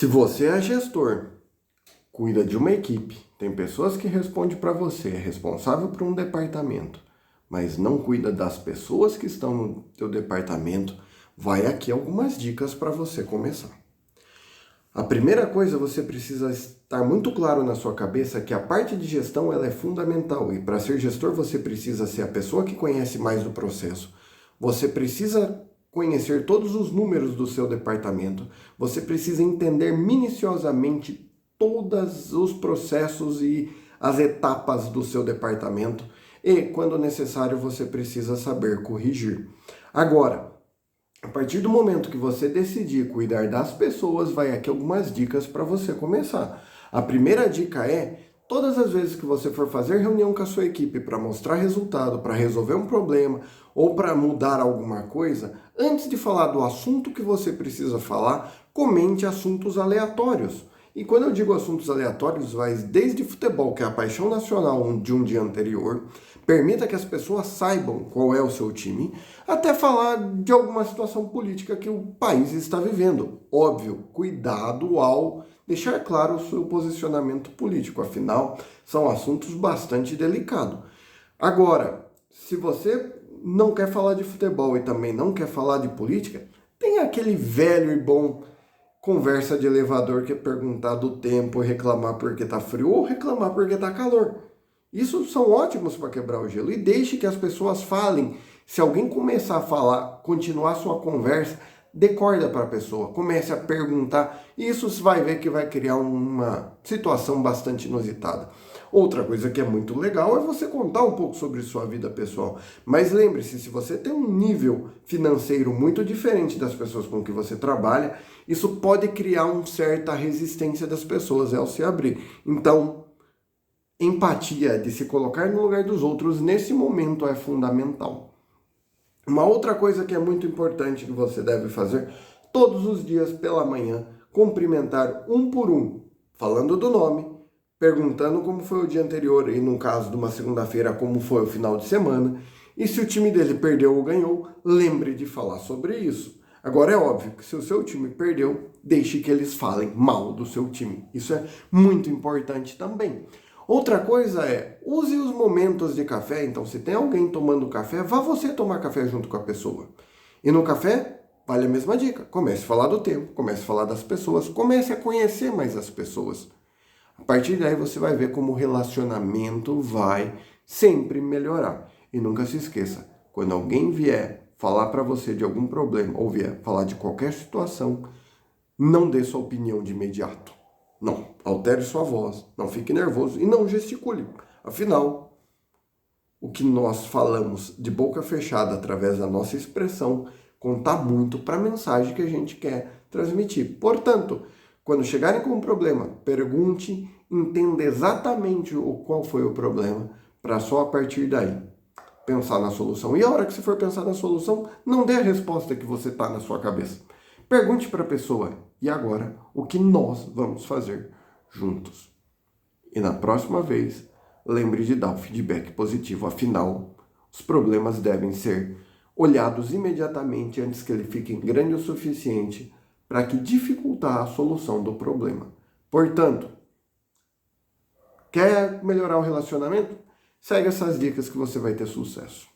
Se você é gestor, cuida de uma equipe, tem pessoas que respondem para você, é responsável por um departamento, mas não cuida das pessoas que estão no teu departamento, vai aqui algumas dicas para você começar. A primeira coisa, você precisa estar muito claro na sua cabeça que a parte de gestão ela é fundamental, e para ser gestor você precisa ser a pessoa que conhece mais do processo. Você precisa conhecer todos os números do seu departamento, você precisa entender minuciosamente todos os processos e as etapas do seu departamento e, quando necessário, você precisa saber corrigir. Agora, a partir do momento que você decidir cuidar das pessoas, vai aqui algumas dicas para você começar. A primeira dica é: todas as vezes que você for fazer reunião com a sua equipe para mostrar resultado, para resolver um problema ou para mudar alguma coisa, antes de falar do assunto que você precisa falar, comente assuntos aleatórios. E quando eu digo assuntos aleatórios, vai desde futebol, que é a paixão nacional de um dia anterior, permita que as pessoas saibam qual é o seu time, até falar de alguma situação política que o país está vivendo. Óbvio, cuidado ao deixar claro o seu posicionamento político, afinal, são assuntos bastante delicados. Agora, se você não quer falar de futebol e também não quer falar de política, tem aquele velho e bom conversa de elevador que é perguntar do tempo e reclamar porque tá frio ou reclamar porque tá calor. Isso são ótimos para quebrar o gelo, e deixe que as pessoas falem. Se alguém começar a falar, continuar sua conversa, dê corda para a pessoa, comece a perguntar. Isso você vai ver que vai criar uma situação bastante inusitada. Outra coisa que é muito legal é você contar um pouco sobre sua vida pessoal. Mas lembre-se, se você tem um nível financeiro muito diferente das pessoas com que você trabalha, isso pode criar uma certa resistência das pessoas ao se abrir. Então, empatia, de se colocar no lugar dos outros, nesse momento é fundamental. Uma outra coisa que é muito importante que você deve fazer, todos os dias pela manhã, cumprimentar um por um, falando do nome, perguntando como foi o dia anterior e, no caso de uma segunda-feira, como foi o final de semana. E se o time dele perdeu ou ganhou, lembre de falar sobre isso. Agora é óbvio que se o seu time perdeu, deixe que eles falem mal do seu time. Isso é muito importante também. Outra coisa é, use os momentos de café. Então, se tem alguém tomando café, vá você tomar café junto com a pessoa. E no café, vale a mesma dica. Comece a falar do tempo, comece a falar das pessoas, comece a conhecer mais as pessoas. A partir daí você vai ver como o relacionamento vai sempre melhorar. E nunca se esqueça, quando alguém vier falar para você de algum problema ou vier falar de qualquer situação, não dê sua opinião de imediato. Não, altere sua voz, não fique nervoso e não gesticule. Afinal, o que nós falamos de boca fechada através da nossa expressão conta muito para a mensagem que a gente quer transmitir. Portanto, quando chegarem com um problema, pergunte, entenda exatamente qual foi o problema, para só a partir daí pensar na solução. E a hora que você for pensar na solução, não dê a resposta que você está na sua cabeça. Pergunte para a pessoa: e agora, o que nós vamos fazer juntos? E na próxima vez, lembre de dar o feedback positivo. Afinal, os problemas devem ser olhados imediatamente antes que ele fique grande o suficiente para que dificultar a solução do problema. Portanto, quer melhorar o relacionamento? Segue essas dicas que você vai ter sucesso.